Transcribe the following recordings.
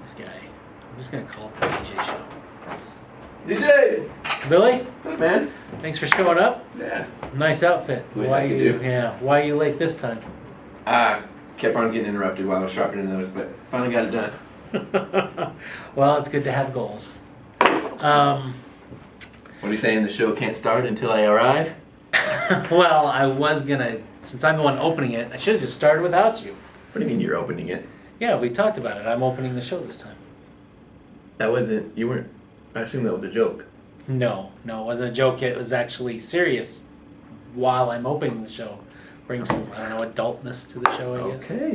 this guy. I'm just gonna call it the DJ show. DJ! Billy, What's up, man? thanks for showing up. Yeah. Nice outfit. Wish Why I could you? do. Yeah. Why are you late this time? Kept on getting interrupted while I was sharpening those, but finally got it done. Well, it's good to have goals. What are you saying? The show can't start until I arrive? Well, I was gonna, since I'm the one opening it, I should have just started without you. What do you mean you're opening it? Yeah, we talked about it. I'm opening the show this time. That wasn't. You weren't. I assume that was a joke. No, it wasn't a joke. It was actually serious. While I'm opening the show, bring some, I don't know, adultness to the show, I guess. Okay.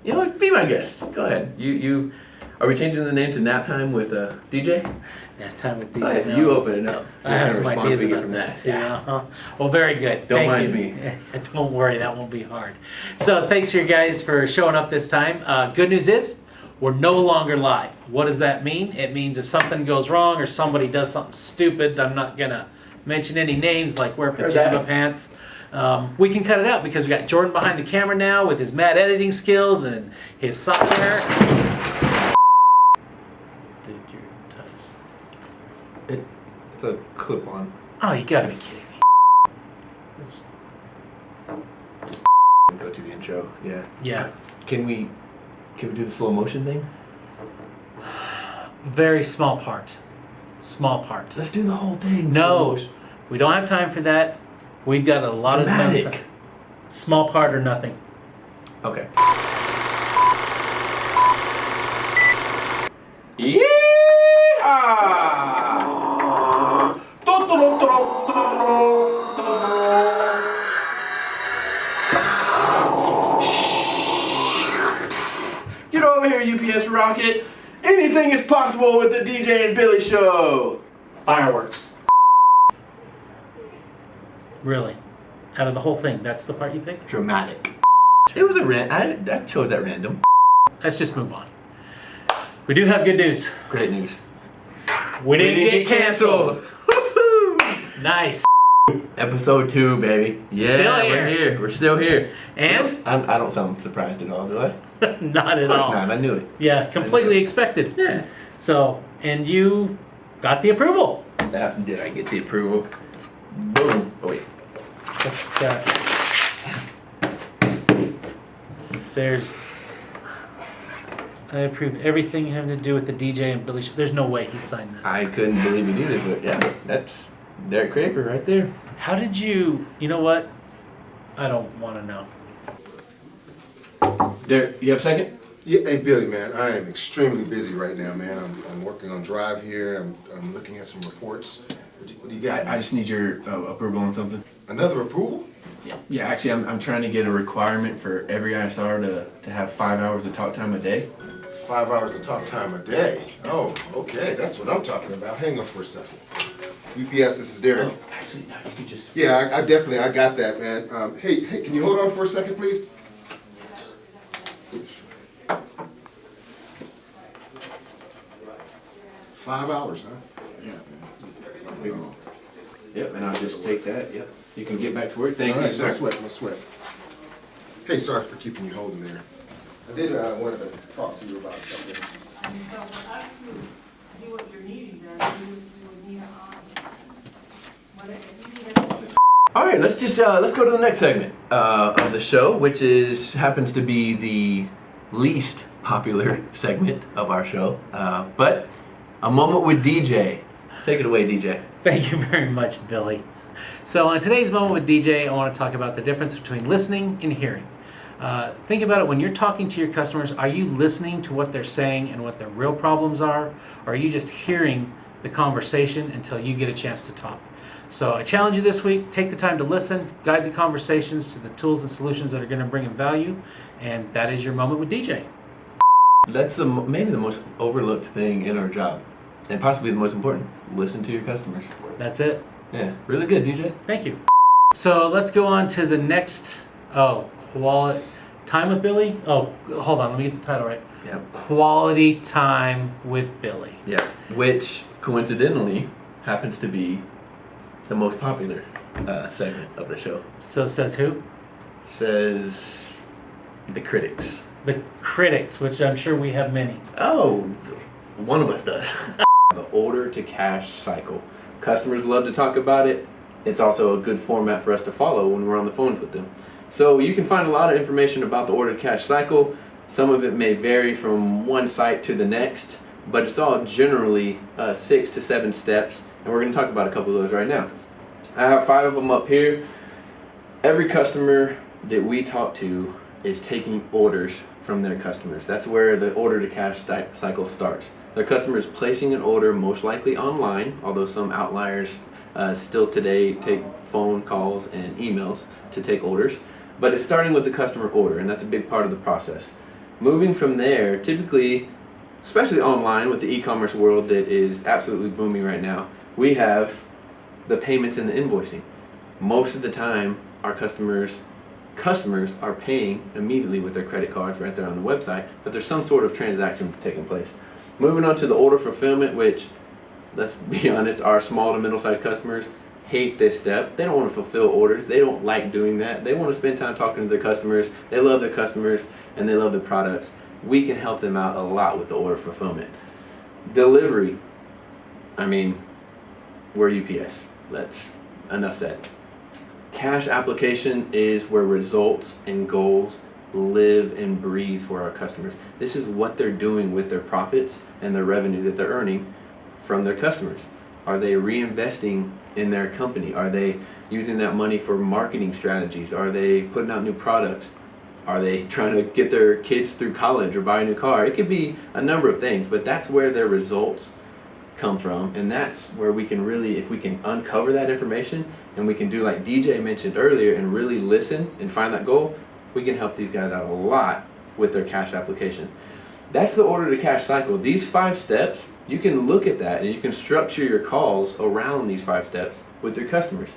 You know what? Be my guest. Go ahead. You. Are we changing the name to Nap Time with DJ? Yeah, time with Go ahead, no. you open it up. I have See some what kind of response ideas we get about from that too. Yeah. Uh-huh. Well, very good. Don't Thank mind you. me. Don't worry, that won't be hard. So thanks for you guys for showing up this time. Good news is we're no longer live. What does that mean? It means if something goes wrong or somebody does something stupid, I'm not gonna mention any names like wear pajama pants. We can cut it out because we got Jordan behind the camera now with his mad editing skills and his software. Dude, you're tight. It's a clip-on. Oh, you gotta be kidding me. It's, Go to the intro. Yeah. yeah, Can we do the slow motion thing? very small part. Small part. Let's do the whole thing. No, Slow motion. we don't have time for that. We've got a lot of Dramatic. time. Small part or nothing. Okay. Get over here, UPS Rocket. Anything is possible with the DJ and Billy show. Fireworks. Really? Out of the whole thing, that's the part you picked? Dramatic. It was a I chose that random. Let's just move on. We do have good news. Great news. We didn't get canceled. Woohoo! Nice. Episode 2, baby. Still Yeah, here. we're here. We're still here. And? I don't sound surprised at all, do I? Not at Of course all. not. I knew it. Yeah, completely expected. Yeah. So, and you got the approval. Did I get the approval? Boom. Oh wait. What's that? There's. I approve everything having to do with the DJ and Billy show. There's no way he signed this. I couldn't believe it either, but yeah, that's Derek Craver right there. How did you? You know what? I don't want to know. Derek, you have a second? Yeah, hey Billy, man, I am extremely busy right now, man. I'm working on Drive here. I'm looking at some reports. What do you got? I just need your approval on something. Another approval? Yeah, actually, I'm trying to get a requirement for every ISR to have 5 hours of talk time a day. 5 hours of talk time a day. Oh, okay, that's what I'm talking about. Hang on for a second. UPS, this is Derek. Actually, no, you could just. Yeah, I definitely, I got that, man. Hey, can you hold on for a second, please? 5 hours, huh? Yeah, man. Yep, and I'll just take that. Yep, you can get back to work. Thank All you, right, sir. no sweat. Hey, sorry for keeping you holding there. I did wanted to talk to you about something. Do what you're needing, then you would need if you need a All right, let's go to the next segment of the show, which happens to be the least popular segment of our show, but a moment with DJ. Take it away, DJ. Thank you very much, Billy. So on today's moment with DJ, I want to talk about the difference between listening and hearing. Think about it when you're talking to your customers. Are you listening to what they're saying and what their real problems are? Or are you just hearing the conversation until you get a chance to talk? So I challenge you this week, take the time to listen, guide the conversations to the tools and solutions that are going to bring in value, and that is your moment with DJ. That's maybe the most overlooked thing in our job, and possibly the most important. Listen to your customers. That's it. Yeah, really good, DJ. Thank you. So let's go on to the next, quality time with Billy. Oh, hold on, let me get the title right. Yeah. Quality time with Billy. Yeah, which coincidentally happens to be the most popular segment of the show. So says who? Says the critics. the critics, which I'm sure we have many. Oh, one of us does. The order to cash cycle. Customers love to talk about it. It's also a good format for us to follow when we're on the phones with them. So you can find a lot of information about the order to cash cycle. Some of it may vary from one site to the next, but it's all generally 6 to 7 steps, and we're going to talk about a couple of those right now. I have 5 of them up here. Every customer that we talk to is taking orders from their customers. That's where the order to cash cycle starts. Their customer is placing an order, most likely online, although some outliers still today take phone calls and emails to take orders. But it's starting with the customer order, and that's a big part of the process. Moving from there, typically, especially online with the e-commerce world that is absolutely booming right now, we have the payments and the invoicing. Most of the time, our customers are paying immediately with their credit cards right there on the website, but there's some sort of transaction taking place. Moving on to the order fulfillment, which, let's be honest, our small to middle-sized customers hate this step. They don't want to fulfill orders. They don't like doing that. They want to spend time talking to their customers. They love their customers and they love their products. We can help them out a lot with the order fulfillment. Delivery. I mean, we're UPS. Enough said. Cash application is where results and goals live and breathe for our customers. This is what they're doing with their profits and the revenue that they're earning from their customers. Are they reinvesting in their company? Are they using that money for marketing strategies? Are they putting out new products? Are they trying to get their kids through college or buy a new car? It could be a number of things, but that's where their results come from, and that's where we can really, if we can uncover that information and we can do like DJ mentioned earlier and really listen and find that goal, we can help these guys out a lot with their cash application. That's the order to cash cycle. These 5 steps, you can look at that and you can structure your calls around these 5 steps with your customers.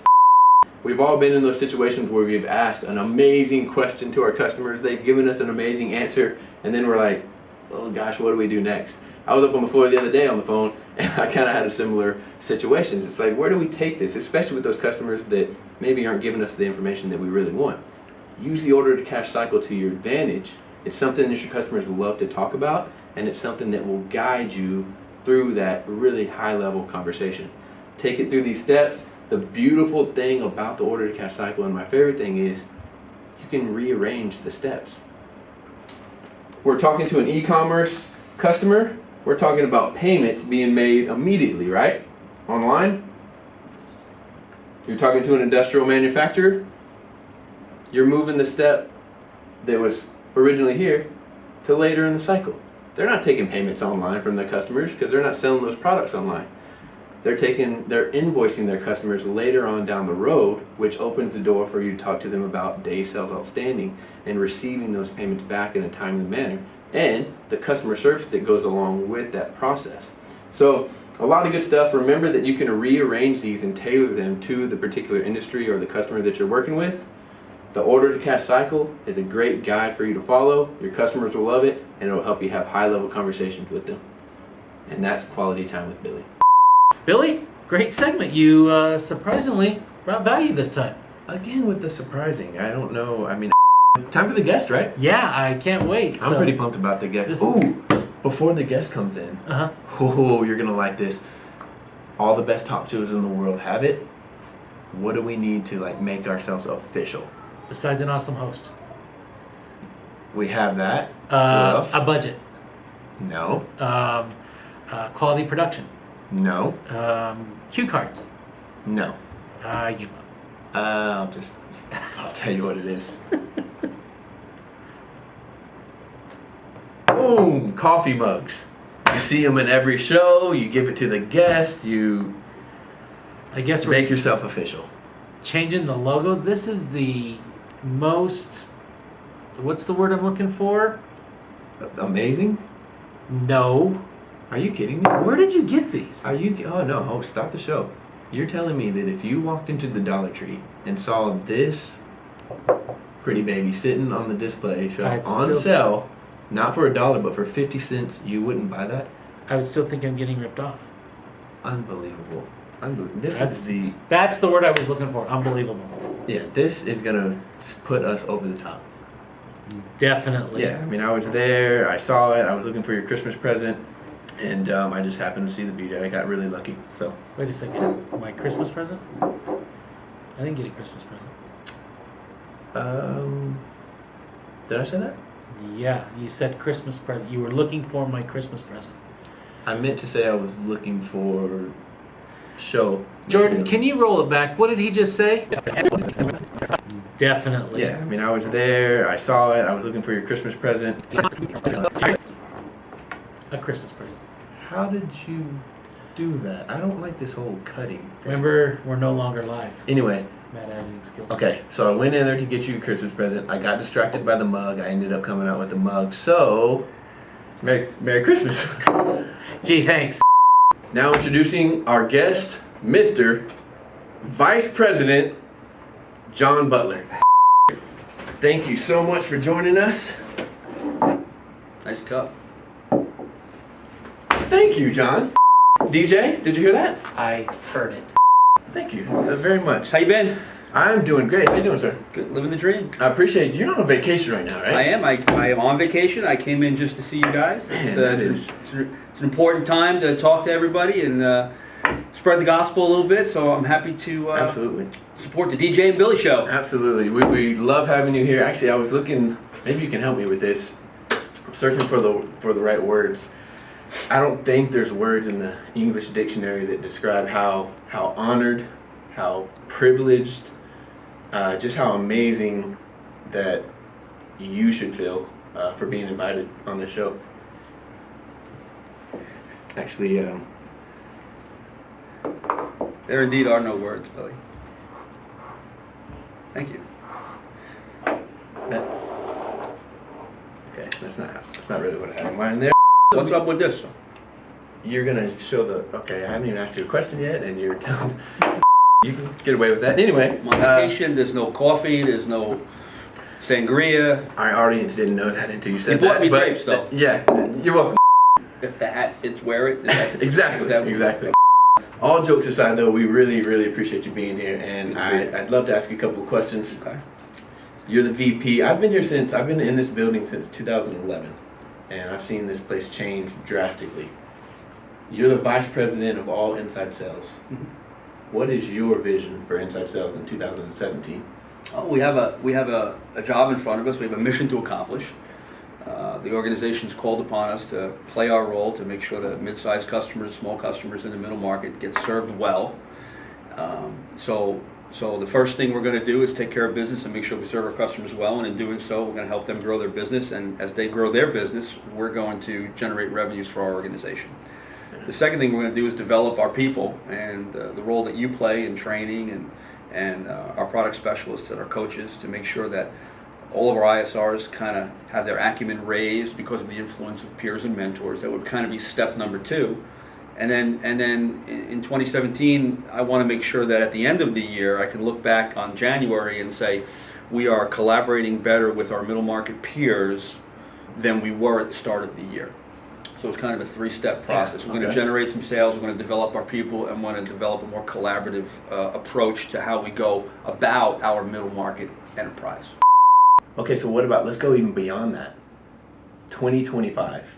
We've all been in those situations where we've asked an amazing question to our customers, they've given us an amazing answer, and then we're like, oh gosh, what do we do next? I was up on the floor the other day on the phone, and I kind of had a similar situation. It's like, where do we take this, especially with those customers that maybe aren't giving us the information that we really want? Use the order to cash cycle to your advantage. It's something that your customers love to talk about, and it's something that will guide you through that really high-level conversation. Take it through these steps. The beautiful thing about the order to cash cycle, and my favorite thing, is you can rearrange the steps. We're talking to an e-commerce customer. We're talking about payments being made immediately, right? Online. You're talking to an industrial manufacturer. You're moving the step that was originally here to later in the cycle. They're not taking payments online from their customers because they're not selling those products online. They're invoicing their customers later on down the road, which opens the door for you to talk to them about day sales outstanding and receiving those payments back in a timely manner, and the customer service that goes along with that process. So a lot of good stuff. Remember that you can rearrange these and tailor them to the particular industry or the customer that you're working with. The order to cash cycle is a great guide for you to follow. Your customers will love it, and it will help you have high-level conversations with them. And that's Quality Time with Billy. Billy, great segment. You surprisingly brought value this time. Again with the surprising. I don't know. I mean, time for the guest, right? Yeah, I can't wait. I'm pretty pumped about the guest. Ooh, before the guest comes in. Oh, you're going to like this. All the best talk shows in the world have it. What do we need to make ourselves official? Besides an awesome host. We have that. What else? A budget. No. Quality production. No. Cue cards. No. I give up. I'll tell you what it is. Boom! Coffee mugs. You see them in every show. You give it to the guest. You I guess we're make yourself official. changing the logo. This is the most, what's the word I'm looking for? Amazing? No. Are you kidding me? Where did you get these? Are you? Oh no! Oh, stop the show. You're telling me that if you walked into the Dollar Tree and saw this pretty baby sitting on the display shelf I'd on still- sale, not for $1 but for 50 cents, you wouldn't buy that? I would still think I'm getting ripped off. Unbelievable. This That's is that's the word I was looking for. Unbelievable. this is gonna put us over the top. Definitely. Yeah, I mean, I was there, I saw it, I was looking for your Christmas present, and I just happened to see the BJ. I got really lucky. So, Wait a second. My Christmas present? I didn't get a Christmas present. did I say that? Yeah, you said Christmas present. You were looking for my Christmas present. I meant to say I was looking for show. Jordan, can you roll it back? What did he just say? Definitely. Yeah, I mean, I was there, I saw it, I was looking for your Christmas present. A Christmas present. How did you do that? I don't like this whole cutting thing. Remember, we're no longer live. Anyway, Matt editing skills. okay, so I went in there to get you a Christmas present. I got distracted by the mug. I ended up coming out with the mug. So, Merry Christmas. Gee, thanks. Now introducing our guest, Mr. Vice President John Butler. Thank you so much for joining us. Nice cup. Thank you, John. DJ, did you hear that? I heard it. Thank you very much. How you been? I'm doing great. How you doing, sir? Good. Living the dream. I appreciate you. You're on a vacation right now, right? I am. I am on vacation. I came in just to see you guys. Man, that is- It's an important time to talk to everybody and spread the gospel a little bit. So I'm happy to Absolutely. support the DJ and Billy show. Absolutely. We love having you here. Actually, I was looking, maybe you can help me with this. I'm searching for the right words. I don't think there's words in the English dictionary that describe how honored, how privileged, just how amazing that you should feel for being invited on the show. Actually, There indeed are no words, Billy. Thank you. that's okay. That's not really what I had in mind there. What's up with this? You're gonna show the. Okay, I haven't even asked you a question yet, and you're telling. You can get away with that. Anyway, I'm on vacation. There's no coffee. There's no sangria. our audience didn't know that until you said You bought that. me but, grapes, though. Yeah, you're welcome. If the hat fits, wear it. Is that- Exactly. is that- Exactly. All jokes aside, though, we really, really appreciate you being here, and Good to be here. I'd love to ask you a couple of questions. Okay. You're the VP. I've been in this building since 2011, and I've seen this place change drastically. You're the vice president of all inside sales. Mhm. What is your vision for inside sales in 2017? Oh, we have a job in front of us. We have a mission to accomplish. The organization's called upon us to play our role to make sure that mid-sized customers, small customers in the middle market get served well. So the first thing we're going to do is take care of business and make sure we serve our customers well. And in doing so, we're going to help them grow their business. And as they grow their business, we're going to generate revenues for our organization. The second thing we're going to do is develop our people and the role that you play in training and our product specialists and our coaches to make sure that all of our ISRs kind of have their acumen raised because of the influence of peers and mentors. That would kind of be step number 2. And then in 2017, I want to make sure that at the end of the year, I can look back on January and say we are collaborating better with our middle market peers than we were at the start of the year. So it's kind of a 3-step process. We're going to okay. generate some sales, we're going to develop our people, and we're going to develop a more collaborative approach to how we go about our middle market enterprise. Okay, so what about, let's go even beyond that. 2025.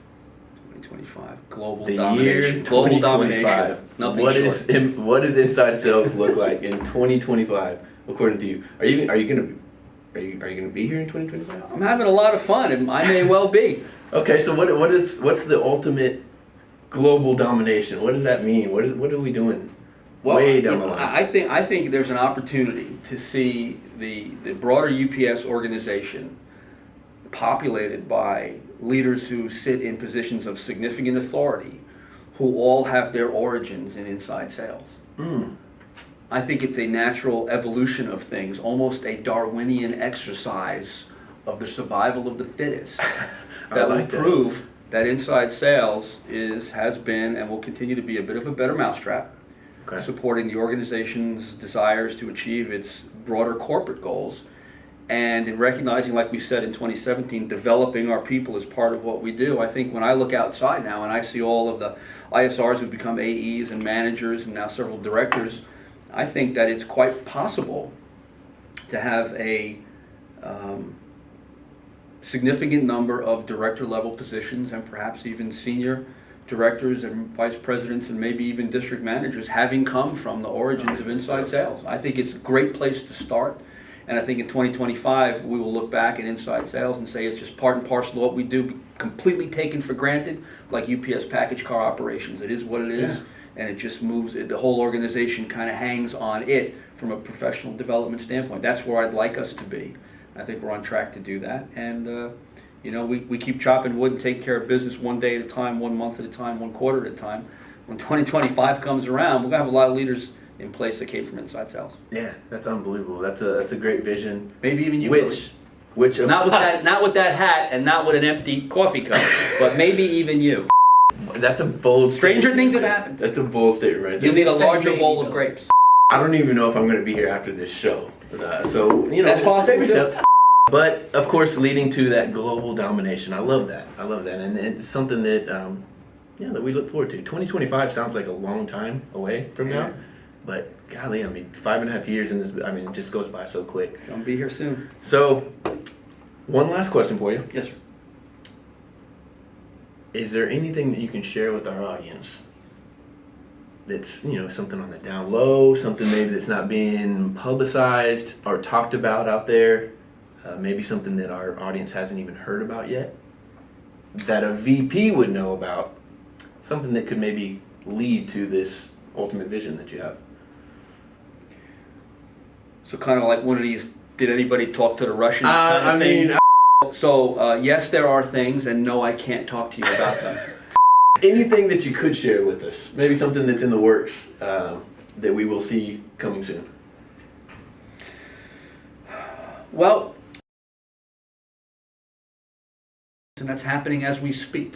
2025, global The domination. year Global 2025. domination. Nothing What short. what does inside sales look like in 2025 according to you? Are you gonna be here in 2025? I'm having a lot of fun, and I may well be. Okay, so what's the ultimate global domination? What does that mean? What are we doing? Well, Way down the line. I think there's an opportunity to see the broader UPS organization populated by leaders who sit in positions of significant authority, who all have their origins in inside sales. I think it's a natural evolution of things, almost a Darwinian exercise of the survival of the fittest. That will like that. prove that inside sales has been and will continue to be a bit of a better mousetrap, Okay. supporting the organization's desires to achieve its broader corporate goals, and in recognizing, like we said in 2017, developing our people as part of what we do. I think when I look outside now and I see all of the ISRs who've become AEs and managers and now several directors, I think that it's quite possible to have a significant number of director level positions and perhaps even senior directors and vice presidents and maybe even district managers having come from the origins of inside sales. I think it's a great place to start. And I think in 2025, we will look back at inside sales and say it's just part and parcel of what we do, completely taken for granted, like UPS package car operations. It is what it is, and it just moves, the whole organization kind of hangs on it from a professional development standpoint. That's where I'd like us to be. I think we're on track to do that. And, we keep chopping wood and taking care of business one day at a time, 1 month at a time, 1 quarter at a time. When 2025 comes around, we're going to have a lot of leaders in place that came from inside sales. Yeah, that's unbelievable. That's a great vision. Maybe even you. Which Not with that hat and not with an empty coffee cup, but maybe even you. That's a bold. Stranger statement. things have happened. That's a bold statement right there. You'll need a Say larger maybe, bowl of though. grapes. I don't even know if I'm going to be here after this show. So That's possible, baby too. steps. But of course, leading to that global domination. I love that, and it's something that that we look forward to. 2025 sounds like a long time away from now, but golly, 5.5 years in this. It just goes by so quick. Gonna be here soon. So, one last question for you. Yes, sir. Is there anything that you can share with our audience that's, something on the down low, something maybe that's not being publicized or talked about out there, maybe something that our audience hasn't even heard about yet, that a VP would know about, something that could maybe lead to this ultimate vision that you have? So kind of like one of these, did anybody talk to the Russians kind of thing? So yes, there are things, and no, I can't talk to you about them. Anything that you could share with us, maybe something that's in the works that we will see coming soon. Well, and that's happening as we speak.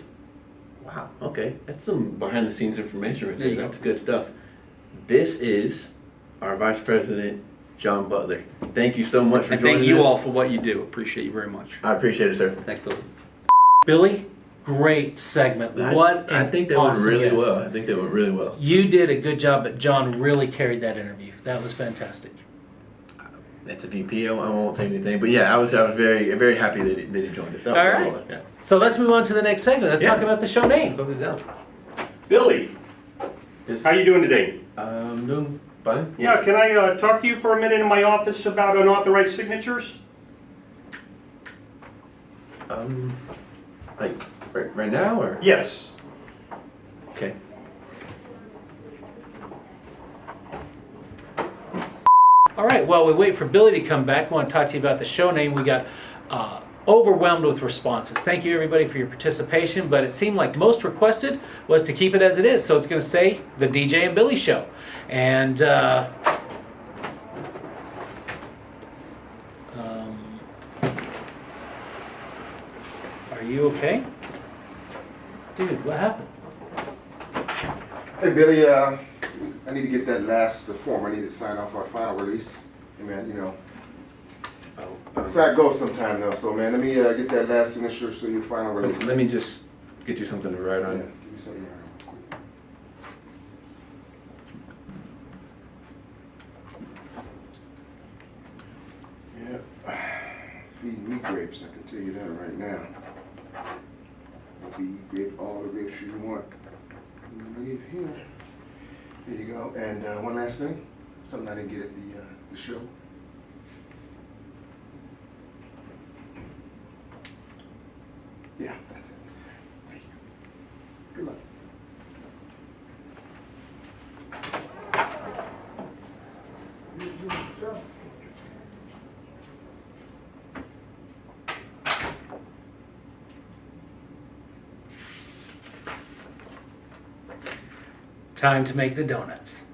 Wow, okay. That's some behind the scenes information right There there. you go. That's good stuff. This is our Vice President, John Butler. Thank you so much for And joining thank you us. all for what you do. Appreciate you very much. I appreciate it, sir. Thanks, Billy. Billy, great segment. What I an think that went awesome really guest. well. I think that went really well. You did a good job, but John really carried that interview. That was fantastic. That's a VP. I won't say anything, but yeah, I was very very happy that he joined us. That was All very right. well, yeah. So let's move on to the next segment. Let's Yeah. talk about the show name. Let's go down. Billy, how you doing today? Doing fine. Yeah, can I talk to you for a minute in my office about unauthorized signatures? Like right now or Yes. okay. All right, while we wait for Billy to come back, I want to talk to you about the show name. We got overwhelmed with responses. Thank you, everybody, for your participation, but it seemed like most requested was to keep it as it is. So it's going to say The DJ and Billy Show. And are you okay? Dude, what happened? Hey Billy, I need to get that last form. I need to sign off our final release. Hey man, that's how it goes sometime though. So man, let me get that last signature so your final release. Let me just get you something to write Yeah, on. give me something to write on. Yeah, feed me grapes. I can tell you that right now. Feed grape all the grapes you want. Leave here. There you go. And one last thing, something I didn't get at the show. Yeah, that's it. Thank you. Good luck. Time to make the donuts.